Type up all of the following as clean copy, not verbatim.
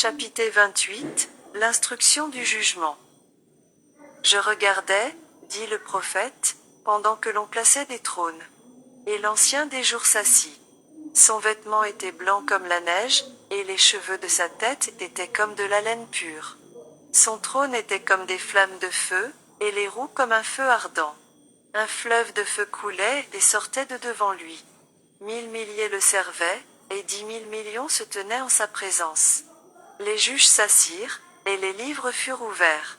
Chapitre 28, l'instruction du jugement. Je regardais, dit le prophète, pendant que l'on plaçait des trônes. Et l'ancien des jours s'assit. Son vêtement était blanc comme la neige, et les cheveux de sa tête étaient comme de la laine pure. Son trône était comme des flammes de feu, et les roues comme un feu ardent. Un fleuve de feu coulait et sortait de devant lui. 1000 milliers le servaient, et 10 000 millions se tenaient en sa présence. Les juges s'assirent, et les livres furent ouverts.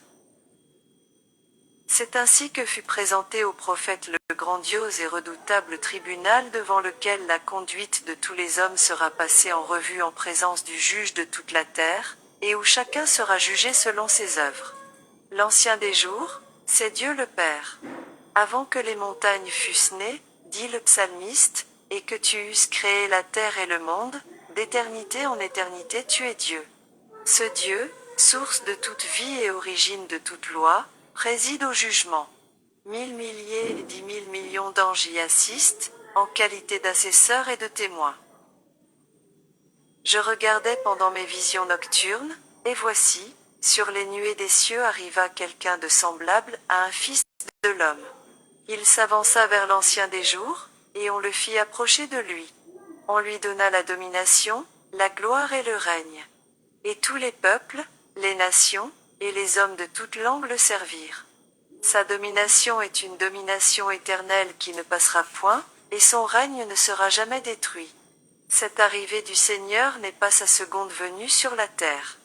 C'est ainsi que fut présenté au prophète le grandiose et redoutable tribunal devant lequel la conduite de tous les hommes sera passée en revue en présence du juge de toute la terre, et où chacun sera jugé selon ses œuvres. L'Ancien des jours, c'est Dieu le Père. Avant que les montagnes fussent nées, dit le psalmiste, et que tu eusses créé la terre et le monde, d'éternité en éternité tu es Dieu. Ce Dieu, source de toute vie et origine de toute loi, préside au jugement. 1000 milliers et 10 000 millions d'anges y assistent, en qualité d'assesseurs et de témoins. Je regardais pendant mes visions nocturnes, et voici, sur les nuées des cieux arriva quelqu'un de semblable à un fils de l'homme. Il s'avança vers l'Ancien des jours, et on le fit approcher de lui. On lui donna la domination, la gloire et le règne. Et tous les peuples, les nations, et les hommes de toute langue le servirent. Sa domination est une domination éternelle qui ne passera point, et son règne ne sera jamais détruit. Cette arrivée du Seigneur n'est pas sa seconde venue sur la terre.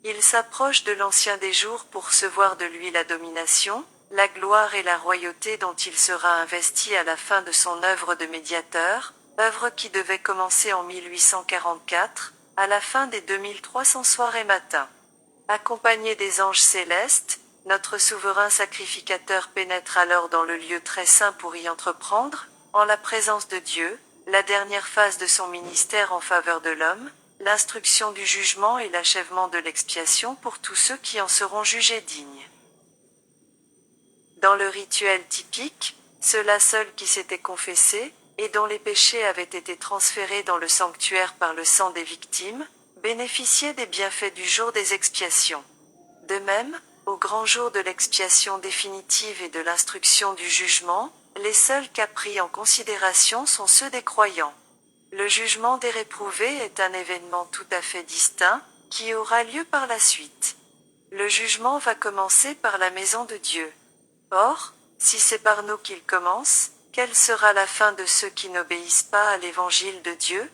Il s'approche de l'Ancien des jours pour recevoir de lui la domination, la gloire et la royauté dont il sera investi à la fin de son œuvre de médiateur, œuvre qui devait commencer en 1844, à la fin des 2300 soirs et matins. Accompagné des anges célestes, notre souverain sacrificateur pénètre alors dans le lieu très saint pour y entreprendre, en la présence de Dieu, la dernière phase de son ministère en faveur de l'homme, l'instruction du jugement et l'achèvement de l'expiation pour tous ceux qui en seront jugés dignes. Dans le rituel typique, ceux-là seuls qui s'étaient confessés, et dont les péchés avaient été transférés dans le sanctuaire par le sang des victimes, bénéficiaient des bienfaits du jour des expiations. De même, au grand jour de l'expiation définitive et de l'instruction du jugement, les seuls cas pris en considération sont ceux des croyants. Le jugement des réprouvés est un événement tout à fait distinct, qui aura lieu par la suite. Le jugement va commencer par la maison de Dieu. Or, si c'est par nous qu'il commence, quelle sera la fin de ceux qui n'obéissent pas à l'évangile de Dieu?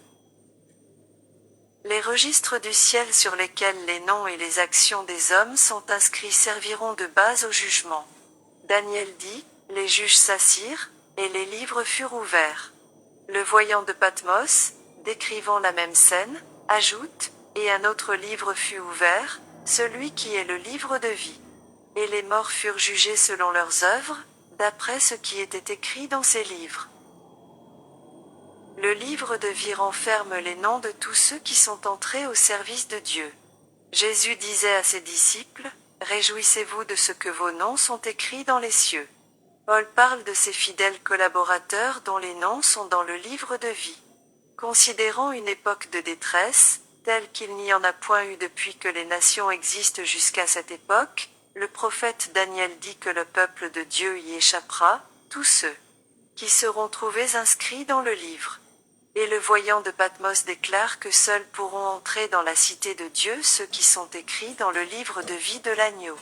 Les registres du ciel sur lesquels les noms et les actions des hommes sont inscrits serviront de base au jugement. Daniel dit, les juges s'assirent, et les livres furent ouverts. Le voyant de Patmos, décrivant la même scène, ajoute, et un autre livre fut ouvert, celui qui est le livre de vie. Et les morts furent jugés selon leurs œuvres, d'après ce qui était écrit dans ces livres. Le livre de vie renferme les noms de tous ceux qui sont entrés au service de Dieu. Jésus disait à ses disciples, « Réjouissez-vous de ce que vos noms sont écrits dans les cieux. » Paul parle de ses fidèles collaborateurs dont les noms sont dans le livre de vie. Considérant une époque de détresse, telle qu'il n'y en a point eu depuis que les nations existent jusqu'à cette époque, le prophète Daniel dit que le peuple de Dieu y échappera, tous ceux qui seront trouvés inscrits dans le livre. Et le voyant de Patmos déclare que seuls pourront entrer dans la cité de Dieu ceux qui sont écrits dans le livre de vie de l'agneau.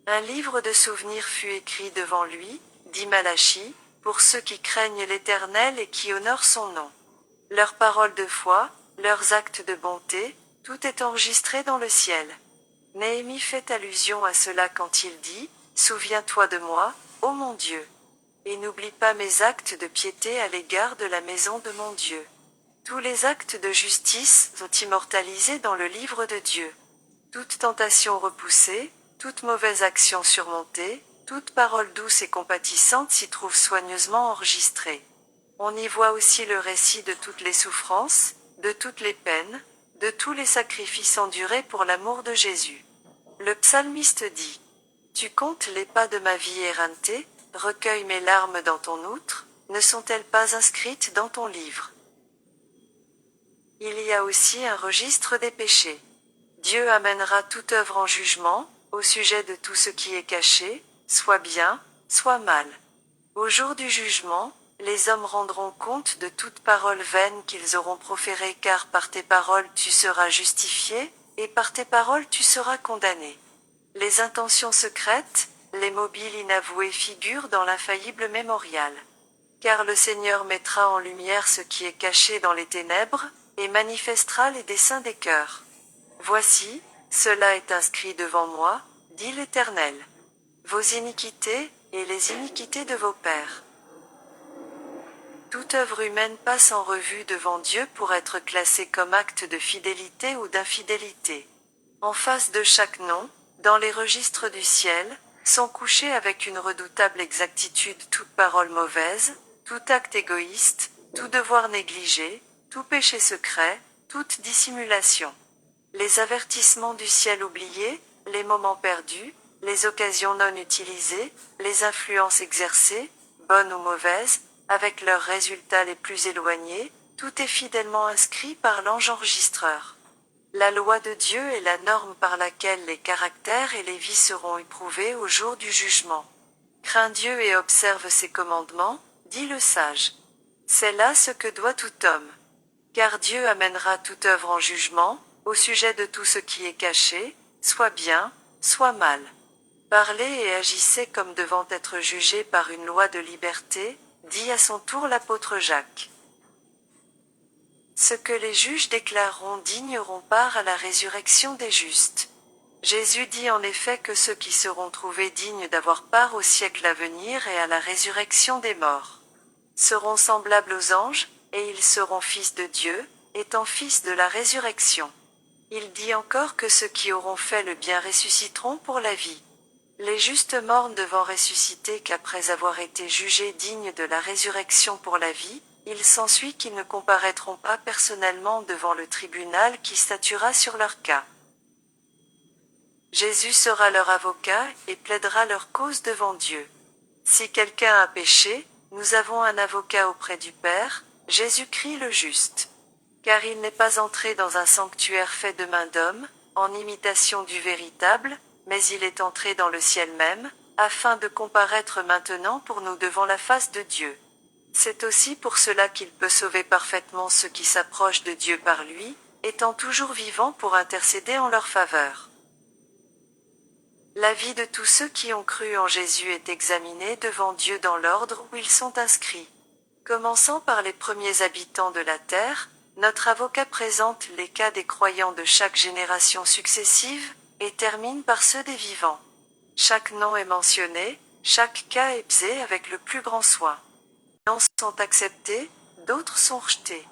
Un livre de souvenirs fut écrit devant lui, dit Malachie, pour ceux qui craignent l'Éternel et qui honorent son nom. Leurs paroles de foi, leurs actes de bonté, tout est enregistré dans le ciel. Néhémie fait allusion à cela quand il dit, « Souviens-toi de moi, ô mon Dieu. Et n'oublie pas mes actes de piété à l'égard de la maison de mon Dieu. » Tous les actes de justice sont immortalisés dans le livre de Dieu. Toute tentation repoussée, toute mauvaise action surmontée, toute parole douce et compatissante s'y trouve soigneusement enregistrée. On y voit aussi le récit de toutes les souffrances, de toutes les peines, de tous les sacrifices endurés pour l'amour de Jésus. Le psalmiste dit, « Tu comptes les pas de ma vie éreintée, recueille mes larmes dans ton outre, ne sont-elles pas inscrites dans ton livre? » Il y a aussi un registre des péchés. Dieu amènera toute œuvre en jugement, au sujet de tout ce qui est caché, soit bien, soit mal. Au jour du jugement, les hommes rendront compte de toute parole vaine qu'ils auront proférée, car par tes paroles tu seras justifié, et par tes paroles tu seras condamné. Les intentions secrètes, les mobiles inavoués figurent dans l'infaillible mémorial. Car le Seigneur mettra en lumière ce qui est caché dans les ténèbres, et manifestera les desseins des cœurs. Voici, cela est inscrit devant moi, dit l'Éternel. Vos iniquités, et les iniquités de vos pères. Toute œuvre humaine passe en revue devant Dieu pour être classée comme acte de fidélité ou d'infidélité. En face de chaque nom, dans les registres du ciel, sont couchés avec une redoutable exactitude toute parole mauvaise, tout acte égoïste, tout devoir négligé, tout péché secret, toute dissimulation. Les avertissements du ciel oubliés, les moments perdus, les occasions non utilisées, les influences exercées, bonnes ou mauvaises, avec leurs résultats les plus éloignés, tout est fidèlement inscrit par l'ange enregistreur. La loi de Dieu est la norme par laquelle les caractères et les vies seront éprouvés au jour du jugement. Crains Dieu et observe ses commandements, dit le sage. C'est là ce que doit tout homme. Car Dieu amènera toute œuvre en jugement, au sujet de tout ce qui est caché, soit bien, soit mal. Parlez et agissez comme devant être jugés par une loi de liberté, dit à son tour l'apôtre Jacques. Ce que les juges déclareront dignes auront part à la résurrection des justes. Jésus dit en effet que ceux qui seront trouvés dignes d'avoir part au siècle à venir et à la résurrection des morts seront semblables aux anges, et ils seront fils de Dieu, étant fils de la résurrection. Il dit encore que ceux qui auront fait le bien ressusciteront pour la vie. Les justes morts ne devant ressusciter qu'après avoir été jugés dignes de la résurrection pour la vie, il s'ensuit qu'ils ne comparaîtront pas personnellement devant le tribunal qui statuera sur leur cas. Jésus sera leur avocat et plaidera leur cause devant Dieu. Si quelqu'un a péché, nous avons un avocat auprès du Père, Jésus-Christ le juste. Car il n'est pas entré dans un sanctuaire fait de main d'homme, en imitation du véritable, mais il est entré dans le ciel même, afin de comparaître maintenant pour nous devant la face de Dieu. C'est aussi pour cela qu'il peut sauver parfaitement ceux qui s'approchent de Dieu par lui, étant toujours vivant pour intercéder en leur faveur. La vie de tous ceux qui ont cru en Jésus est examinée devant Dieu dans l'ordre où ils sont inscrits. Commençant par les premiers habitants de la terre, notre avocat présente les cas des croyants de chaque génération successive, et termine par ceux des vivants. Chaque nom est mentionné, chaque cas est pesé avec le plus grand soin. Noms sont acceptés, d'autres sont rejetés.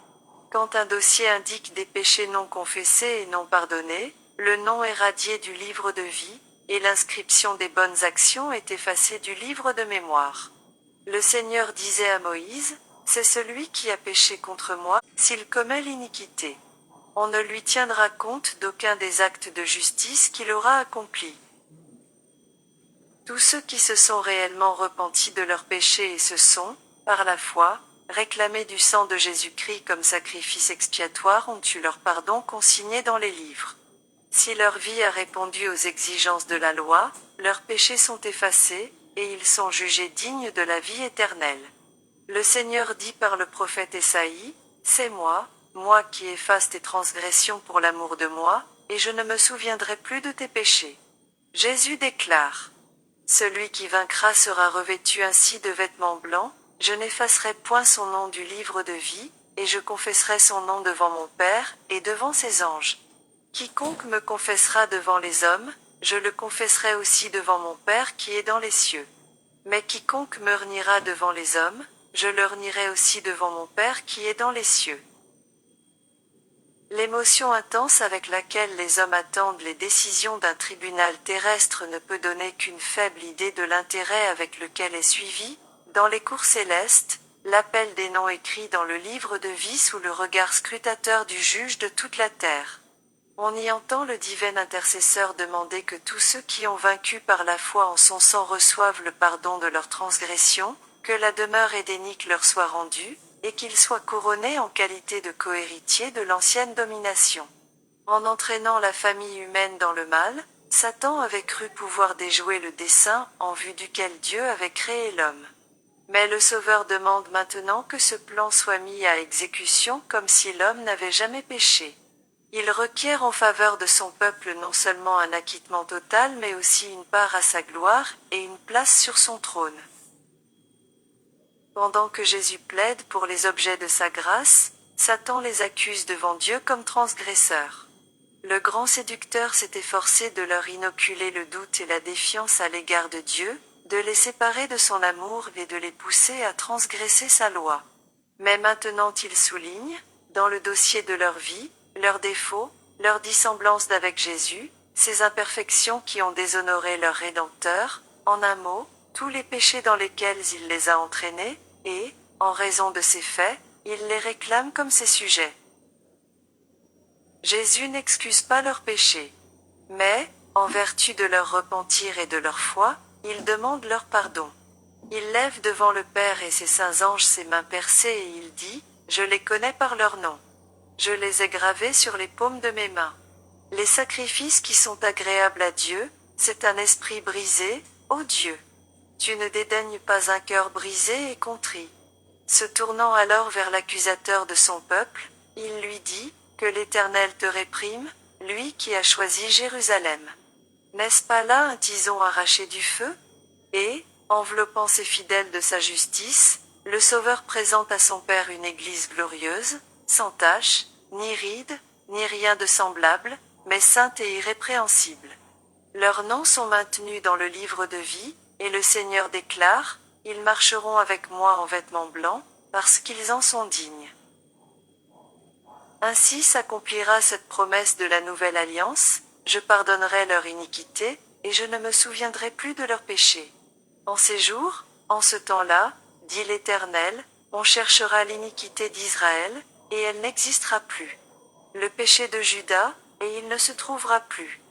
Quand un dossier indique des péchés non confessés et non pardonnés, le nom est radié du livre de vie, et l'inscription des bonnes actions est effacée du livre de mémoire. Le Seigneur disait à Moïse, « C'est celui qui a péché contre moi, s'il commet l'iniquité. On ne lui tiendra compte d'aucun des actes de justice qu'il aura accomplis. » Tous ceux qui se sont réellement repentis de leurs péchés et se sont, par la foi, réclamés du sang de Jésus-Christ comme sacrifice expiatoire ont eu leur pardon consigné dans les livres. Si leur vie a répondu aux exigences de la loi, leurs péchés sont effacés, et ils sont jugés dignes de la vie éternelle. Le Seigneur dit par le prophète Ésaïe, « C'est moi, moi qui efface tes transgressions pour l'amour de moi, et je ne me souviendrai plus de tes péchés. » Jésus déclare, « Celui qui vaincra sera revêtu ainsi de vêtements blancs, je n'effacerai point son nom du livre de vie, et je confesserai son nom devant mon Père, et devant ses anges. Quiconque me confessera devant les hommes, je le confesserai aussi devant mon Père qui est dans les cieux. Mais quiconque me reniera devant les hommes, je le renierai aussi devant mon Père qui est dans les cieux. » L'émotion intense avec laquelle les hommes attendent les décisions d'un tribunal terrestre ne peut donner qu'une faible idée de l'intérêt avec lequel est suivi, dans les cours célestes, l'appel des noms écrits dans le livre de vie sous le regard scrutateur du juge de toute la terre. On y entend le divin intercesseur demander que tous ceux qui ont vaincu par la foi en son sang reçoivent le pardon de leurs transgressions, que la demeure édénique leur soit rendue, et qu'il soit couronné en qualité de cohéritier de l'ancienne domination. En entraînant la famille humaine dans le mal, Satan avait cru pouvoir déjouer le dessein en vue duquel Dieu avait créé l'homme. Mais le Sauveur demande maintenant que ce plan soit mis à exécution comme si l'homme n'avait jamais péché. Il requiert en faveur de son peuple non seulement un acquittement total mais aussi une part à sa gloire et une place sur son trône. Pendant que Jésus plaide pour les objets de sa grâce, Satan les accuse devant Dieu comme transgresseurs. Le grand séducteur s'est efforcé de leur inoculer le doute et la défiance à l'égard de Dieu, de les séparer de son amour et de les pousser à transgresser sa loi. Mais maintenant il souligne, dans le dossier de leur vie, leurs défauts, leur dissemblance d'avec Jésus, ces imperfections qui ont déshonoré leur Rédempteur, en un mot, tous les péchés dans lesquels il les a entraînés, et, en raison de ces faits, il les réclame comme ses sujets. Jésus n'excuse pas leurs péchés. Mais, en vertu de leur repentir et de leur foi, il demande leur pardon. Il lève devant le Père et ses saints anges ses mains percées et il dit, « Je les connais par leur nom. Je les ai gravés sur les paumes de mes mains. » Les sacrifices qui sont agréables à Dieu, c'est un esprit brisé, ô Dieu. Tu ne dédaignes pas un cœur brisé et contrit. Se tournant alors vers l'accusateur de son peuple, il lui dit, « Que l'Éternel te réprime, lui qui a choisi Jérusalem. » N'est-ce pas là un tison arraché du feu? Et, enveloppant ses fidèles de sa justice, le Sauveur présente à son Père une Église glorieuse, sans tache, ni ride, ni rien de semblable, mais sainte et irrépréhensible. Leurs noms sont maintenus dans le livre de vie, et le Seigneur déclare, « Ils marcheront avec moi en vêtements blancs, parce qu'ils en sont dignes. » Ainsi s'accomplira cette promesse de la nouvelle alliance, je pardonnerai leur iniquité, et je ne me souviendrai plus de leurs péchés. En ces jours, en ce temps-là, dit l'Éternel, on cherchera l'iniquité d'Israël, et elle n'existera plus. Le péché de Juda, et il ne se trouvera plus.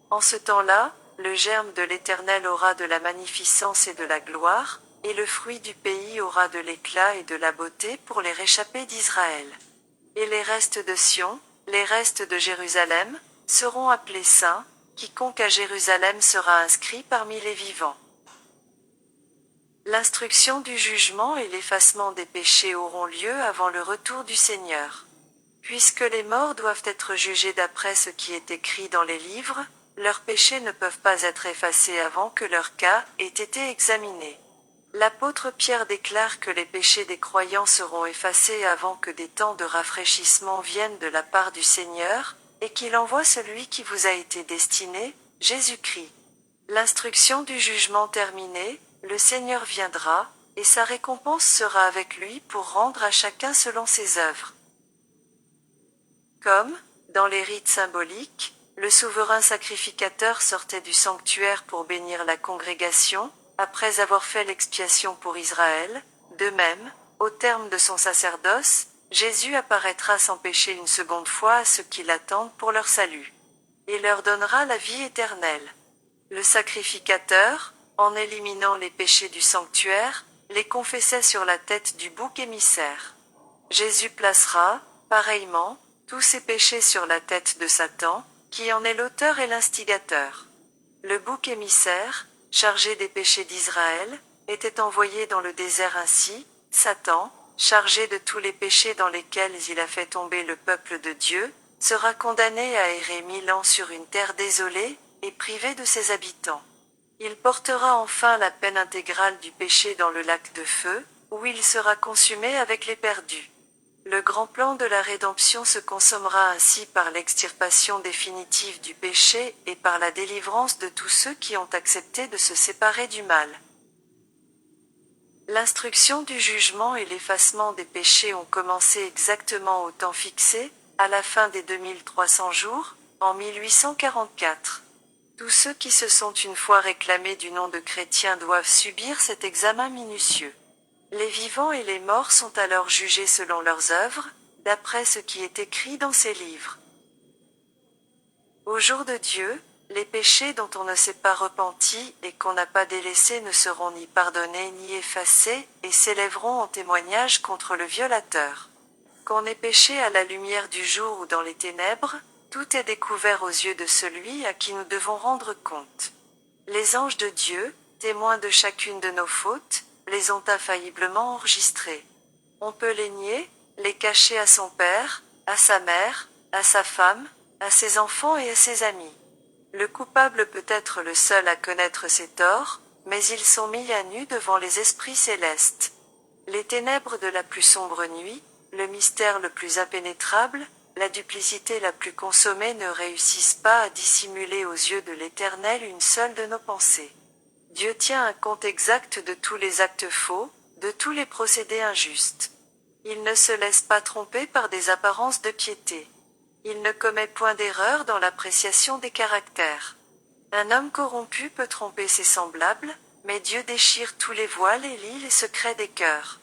En ce temps-là, le germe de l'Éternel aura de la magnificence et de la gloire, et le fruit du pays aura de l'éclat et de la beauté pour les réchappés d'Israël. Et les restes de Sion, les restes de Jérusalem, seront appelés saints, quiconque à Jérusalem sera inscrit parmi les vivants. L'instruction du jugement et l'effacement des péchés auront lieu avant le retour du Seigneur. Puisque les morts doivent être jugés d'après ce qui est écrit dans les livres, leurs péchés ne peuvent pas être effacés avant que leur cas ait été examiné. L'apôtre Pierre déclare que les péchés des croyants seront effacés avant que des temps de rafraîchissement viennent de la part du Seigneur, et qu'il envoie celui qui vous a été destiné, Jésus-Christ. L'instruction du jugement terminée, le Seigneur viendra, et sa récompense sera avec lui pour rendre à chacun selon ses œuvres. Comme, dans les rites symboliques, le souverain sacrificateur sortait du sanctuaire pour bénir la congrégation, après avoir fait l'expiation pour Israël, de même, au terme de son sacerdoce, Jésus apparaîtra sans péché une seconde fois à ceux qui l'attendent pour leur salut. Et leur donnera la vie éternelle. Le sacrificateur, en éliminant les péchés du sanctuaire, les confessait sur la tête du bouc émissaire. Jésus placera, pareillement, tous ces péchés sur la tête de Satan, qui en est l'auteur et l'instigateur. Le bouc émissaire, chargé des péchés d'Israël, était envoyé dans le désert ainsi, Satan, chargé de tous les péchés dans lesquels il a fait tomber le peuple de Dieu, sera condamné à errer 1000 ans sur une terre désolée, et privée de ses habitants. Il portera enfin la peine intégrale du péché dans le lac de feu, où il sera consumé avec les perdus. Le grand plan de la rédemption se consommera ainsi par l'extirpation définitive du péché et par la délivrance de tous ceux qui ont accepté de se séparer du mal. L'instruction du jugement et l'effacement des péchés ont commencé exactement au temps fixé, à la fin des 2300 jours, en 1844. Tous ceux qui se sont une fois réclamés du nom de chrétiens doivent subir cet examen minutieux. Les vivants et les morts sont alors jugés selon leurs œuvres, d'après ce qui est écrit dans ces livres. Au jour de Dieu, Les péchés dont on ne s'est pas repenti et qu'on n'a pas délaissés ne seront ni pardonnés ni effacés, et s'élèveront en témoignage contre le violateur. Qu'on ait péché à la lumière du jour ou dans les ténèbres, tout est découvert aux yeux de celui à qui nous devons rendre compte. Les anges de Dieu, témoins de chacune de nos fautes, les ont infailliblement enregistrés. On peut les nier, les cacher à son père, à sa mère, à sa femme, à ses enfants et à ses amis. Le coupable peut être le seul à connaître ses torts, mais ils sont mis à nu devant les esprits célestes. Les ténèbres de la plus sombre nuit, le mystère le plus impénétrable, la duplicité la plus consommée ne réussissent pas à dissimuler aux yeux de l'Éternel une seule de nos pensées. Dieu tient un compte exact de tous les actes faux, de tous les procédés injustes. Il ne se laisse pas tromper par des apparences de piété. Il ne commet point d'erreur dans l'appréciation des caractères. Un homme corrompu peut tromper ses semblables, mais Dieu déchire tous les voiles et lit les secrets des cœurs.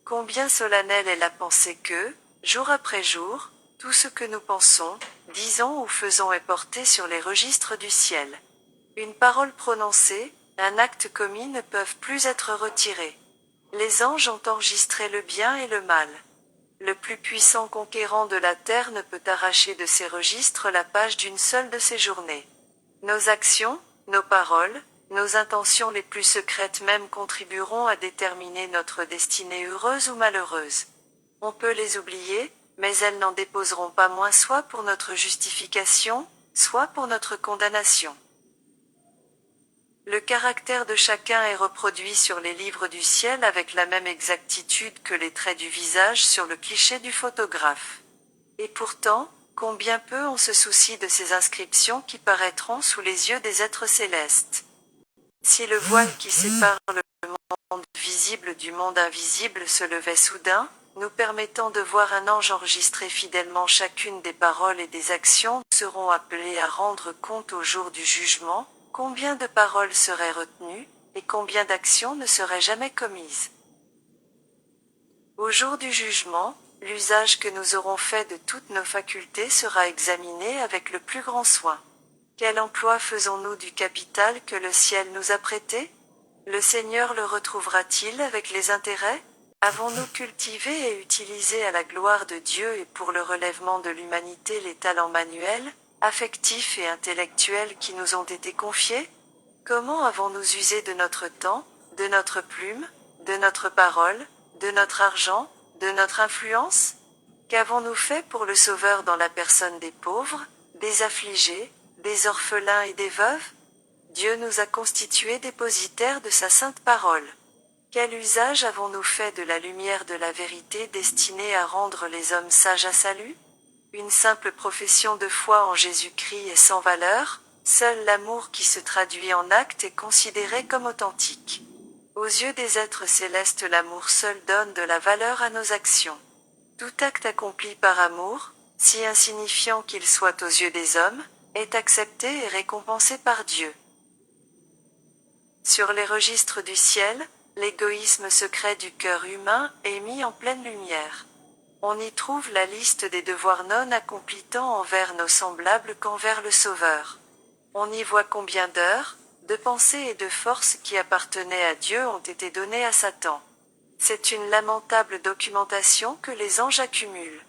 Combien solennelle est la pensée que, jour après jour, tout ce que nous pensons, disons ou faisons est porté sur les registres du ciel. Une parole prononcée, un acte commis ne peuvent plus être retirés. Les anges ont enregistré le bien et le mal. Le plus puissant conquérant de la terre ne peut arracher de ses registres la page d'une seule de ses journées. Nos actions, nos paroles, nos intentions les plus secrètes même contribueront à déterminer notre destinée heureuse ou malheureuse. On peut les oublier, mais elles n'en déposeront pas moins soit pour notre justification, soit pour notre condamnation. Le caractère de chacun est reproduit sur les livres du ciel avec la même exactitude que les traits du visage sur le cliché du photographe. Et pourtant, combien peu on se soucie de ces inscriptions qui paraîtront sous les yeux des êtres célestes. Si le voile qui sépare le monde visible du monde invisible se levait soudain, nous permettant de voir un ange enregistrer fidèlement chacune des paroles et des actions, nous serons appelés à rendre compte au jour du jugement, combien de paroles seraient retenues, et combien d'actions ne seraient jamais commises. Au jour du jugement, l'usage que nous aurons fait de toutes nos facultés sera examiné avec le plus grand soin. Quel emploi faisons-nous du capital que le ciel nous a prêté? Le Seigneur le retrouvera-t-il avec les intérêts? Avons-nous cultivé et utilisé à la gloire de Dieu et pour le relèvement de l'humanité les talents manuels, affectifs et intellectuels qui nous ont été confiés? Comment avons-nous usé de notre temps, de notre plume, de notre parole, de notre argent, de notre influence? Qu'avons-nous fait pour le Sauveur dans la personne des pauvres, des affligés, des orphelins et des veuves? Dieu nous a constitués dépositaires de sa sainte parole. Quel usage avons-nous fait de la lumière de la vérité destinée à rendre les hommes sages à salut? Une simple profession de foi en Jésus-Christ est sans valeur, seul l'amour qui se traduit en actes est considéré comme authentique. Aux yeux des êtres célestes, l'amour seul donne de la valeur à nos actions. Tout acte accompli par amour, si insignifiant qu'il soit aux yeux des hommes, est accepté et récompensé par Dieu. Sur les registres du ciel, l'égoïsme secret du cœur humain est mis en pleine lumière. On y trouve la liste des devoirs non accomplis tant envers nos semblables qu'envers le Sauveur. On y voit combien d'heures, de pensées et de forces qui appartenaient à Dieu ont été données à Satan. C'est une lamentable documentation que les anges accumulent.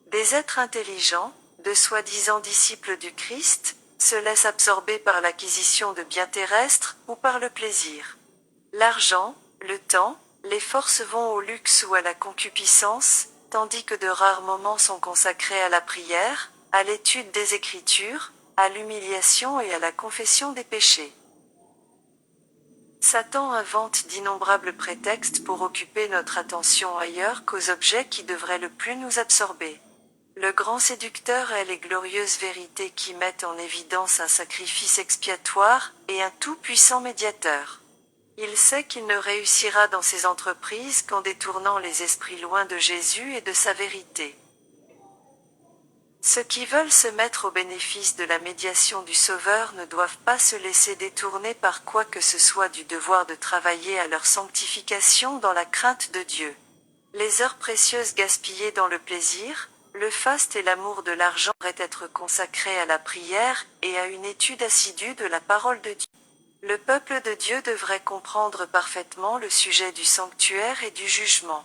Des êtres intelligents, de soi-disant disciples du Christ, se laissent absorber par l'acquisition de biens terrestres ou par le plaisir. L'argent, le temps, les forces vont au luxe ou à la concupiscence, tandis que de rares moments sont consacrés à la prière, à l'étude des Écritures, à l'humiliation et à la confession des péchés. Satan invente d'innombrables prétextes pour occuper notre attention ailleurs qu'aux objets qui devraient le plus nous absorber. Le grand séducteur est les glorieuses vérités qui mettent en évidence un sacrifice expiatoire et un tout-puissant médiateur. Il sait qu'il ne réussira dans ses entreprises qu'en détournant les esprits loin de Jésus et de sa vérité. Ceux qui veulent se mettre au bénéfice de la médiation du Sauveur ne doivent pas se laisser détourner par quoi que ce soit du devoir de travailler à leur sanctification dans la crainte de Dieu. Les heures précieuses gaspillées dans le plaisir, Le faste et l'amour de l'argent devraient être consacrés à la prière et à une étude assidue de la parole de Dieu. Le peuple de Dieu devrait comprendre parfaitement le sujet du sanctuaire et du jugement.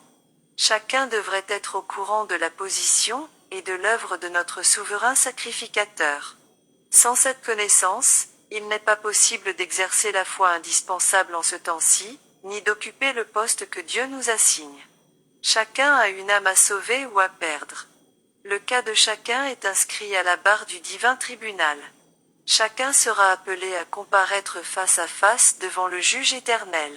Chacun devrait être au courant de la position et de l'œuvre de notre souverain sacrificateur. Sans cette connaissance, il n'est pas possible d'exercer la foi indispensable en ce temps-ci, ni d'occuper le poste que Dieu nous assigne. Chacun a une âme à sauver ou à perdre. Le cas de chacun est inscrit à la barre du divin tribunal. Chacun sera appelé à comparaître face à face devant le juge éternel.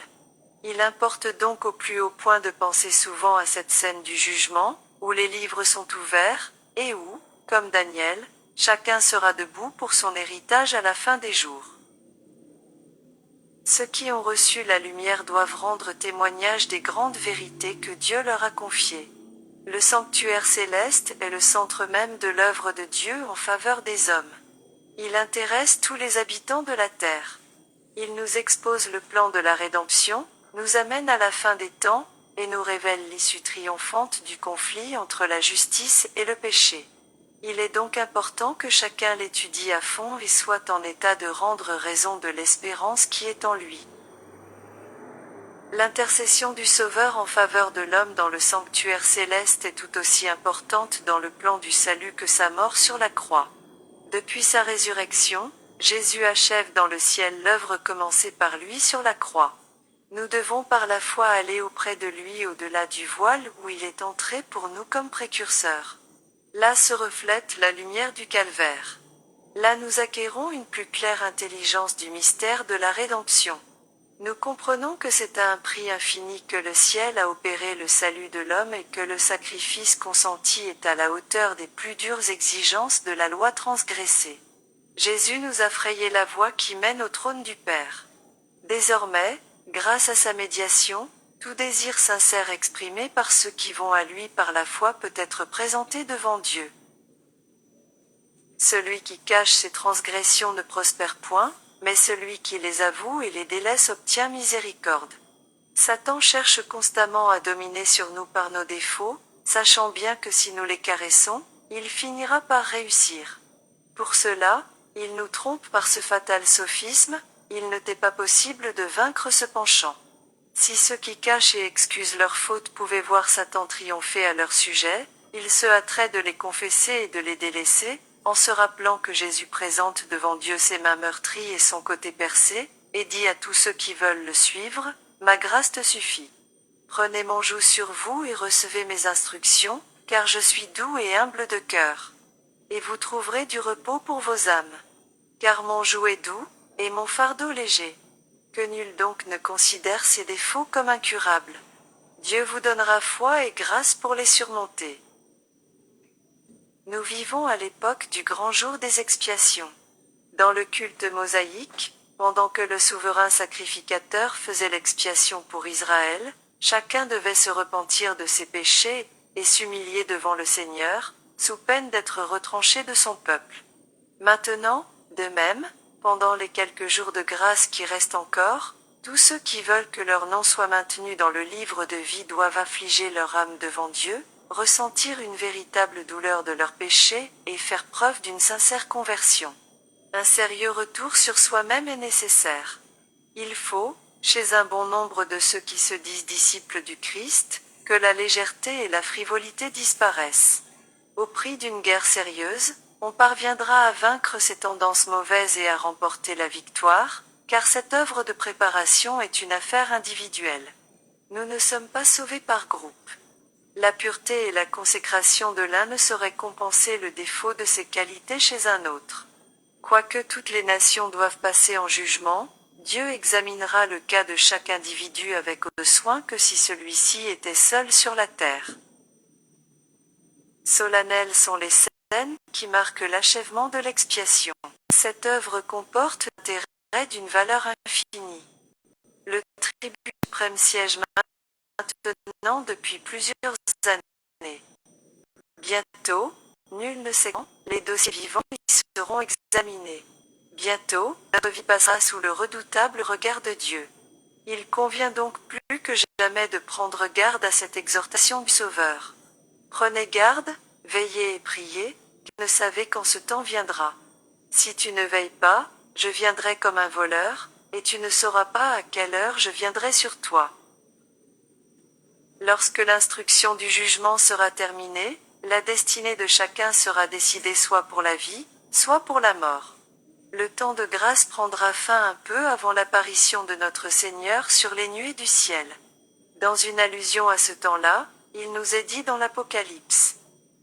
Il importe donc au plus haut point de penser souvent à cette scène du jugement, où les livres sont ouverts, et où, comme Daniel, chacun sera debout pour son héritage à la fin des jours. Ceux qui ont reçu la lumière doivent rendre témoignage des grandes vérités que Dieu leur a confiées. Le sanctuaire céleste est le centre même de l'œuvre de Dieu en faveur des hommes. Il intéresse tous les habitants de la terre. Il nous expose le plan de la rédemption, nous amène à la fin des temps, et nous révèle l'issue triomphante du conflit entre la justice et le péché. Il est donc important que chacun l'étudie à fond et soit en état de rendre raison de l'espérance qui est en lui. L'intercession du Sauveur en faveur de l'homme dans le sanctuaire céleste est tout aussi importante dans le plan du salut que sa mort sur la croix. Depuis sa résurrection, Jésus achève dans le ciel l'œuvre commencée par lui sur la croix. Nous devons par la foi aller auprès de lui au-delà du voile où il est entré pour nous comme précurseur. Là se reflète la lumière du calvaire. Là nous acquérons une plus claire intelligence du mystère de la rédemption. Nous comprenons que c'est à un prix infini que le ciel a opéré le salut de l'homme et que le sacrifice consenti est à la hauteur des plus dures exigences de la loi transgressée. Jésus nous a frayé la voie qui mène au trône du Père. Désormais, grâce à sa médiation, tout désir sincère exprimé par ceux qui vont à lui par la foi peut être présenté devant Dieu. Celui qui cache ses transgressions ne prospère point, mais celui qui les avoue et les délaisse obtient miséricorde. Satan cherche constamment à dominer sur nous par nos défauts, sachant bien que si nous les caressons, il finira par réussir. Pour cela, il nous trompe par ce fatal sophisme, il ne t'est pas possible de vaincre ce penchant. Si ceux qui cachent et excusent leurs fautes pouvaient voir Satan triompher à leur sujet, ils se hâteraient de les confesser et de les délaisser, en se rappelant que Jésus présente devant Dieu ses mains meurtries et son côté percé, et dit à tous ceux qui veulent le suivre, « Ma grâce te suffit. Prenez mon joug sur vous et recevez mes instructions, car je suis doux et humble de cœur. Et vous trouverez du repos pour vos âmes. Car mon joug est doux, et mon fardeau léger. Que nul donc ne considère ses défauts comme incurables. Dieu vous donnera foi et grâce pour les surmonter. » Nous vivons à l'époque du grand jour des expiations. Dans le culte mosaïque, pendant que le souverain sacrificateur faisait l'expiation pour Israël, chacun devait se repentir de ses péchés et s'humilier devant le Seigneur, sous peine d'être retranché de son peuple. Maintenant, de même, pendant les quelques jours de grâce qui restent encore, tous ceux qui veulent que leur nom soit maintenu dans le livre de vie doivent affliger leur âme devant Dieu, ressentir une véritable douleur de leurs péchés et faire preuve d'une sincère conversion. Un sérieux retour sur soi-même est nécessaire. Il faut, chez un bon nombre de ceux qui se disent disciples du Christ, que la légèreté et la frivolité disparaissent. Au prix d'une guerre sérieuse, on parviendra à vaincre ces tendances mauvaises et à remporter la victoire, car cette œuvre de préparation est une affaire individuelle. Nous ne sommes pas sauvés par groupe. La pureté et la consécration de l'un ne sauraient compenser le défaut de ses qualités chez un autre. Quoique toutes les nations doivent passer en jugement, Dieu examinera le cas de chaque individu avec autant de soin que si celui-ci était seul sur la terre. Solennelles sont les scènes qui marquent l'achèvement de l'expiation. Cette œuvre comporte l'intérêt d'une valeur infinie. Le tribunal suprême siège maintenant depuis plusieurs années. Bientôt, nul ne sait quand, les dossiers vivants y seront examinés. Bientôt, notre vie passera sous le redoutable regard de Dieu. Il convient donc plus que jamais de prendre garde à cette exhortation du Sauveur. Prenez garde, Veillez et priez, car vous ne savez quand ce temps viendra. Si tu ne veilles pas, je viendrai comme un voleur, et tu ne sauras pas à quelle heure je viendrai sur toi. Lorsque l'instruction du jugement sera terminée, la destinée de chacun sera décidée soit pour la vie, soit pour la mort. Le temps de grâce prendra fin un peu avant l'apparition de notre Seigneur sur les nuées du ciel. Dans une allusion à ce temps-là, il nous est dit dans l'Apocalypse: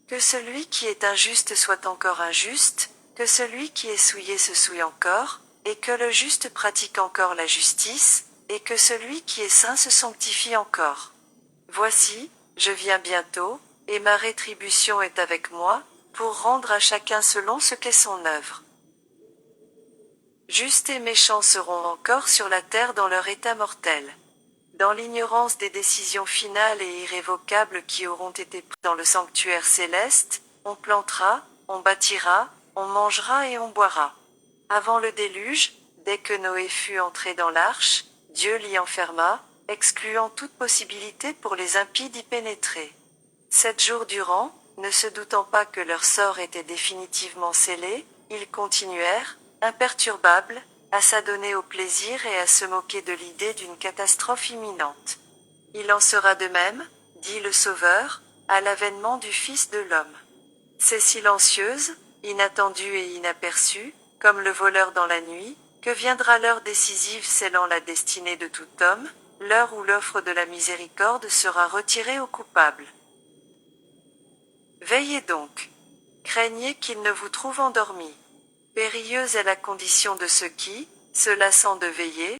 que celui qui est injuste soit encore injuste, que celui qui est souillé se souille encore, et que le juste pratique encore la justice, et que celui qui est saint se sanctifie encore. Voici, je viens bientôt, et ma rétribution est avec moi, pour rendre à chacun selon ce qu'est son œuvre. Justes et méchants seront encore sur la terre dans leur état mortel. Dans l'ignorance des décisions finales et irrévocables qui auront été prises dans le sanctuaire céleste, on plantera, on bâtira, on mangera et on boira. Avant le déluge, dès que Noé fut entré dans l'arche, Dieu l'y enferma, excluant toute possibilité pour les impies d'y pénétrer. 7 jours durant, ne se doutant pas que leur sort était définitivement scellé, ils continuèrent, imperturbables, à s'adonner au plaisir et à se moquer de l'idée d'une catastrophe imminente. Il en sera de même, dit le Sauveur, à l'avènement du Fils de l'homme. C'est silencieuse, inattendue et inaperçue, comme le voleur dans la nuit, que viendra l'heure décisive scellant la destinée de tout homme, l'heure où l'offre de la miséricorde sera retirée aux coupables. Veillez donc. Craignez qu'il ne vous trouve endormis. Périlleuse est la condition de ceux qui, se lassant de veiller,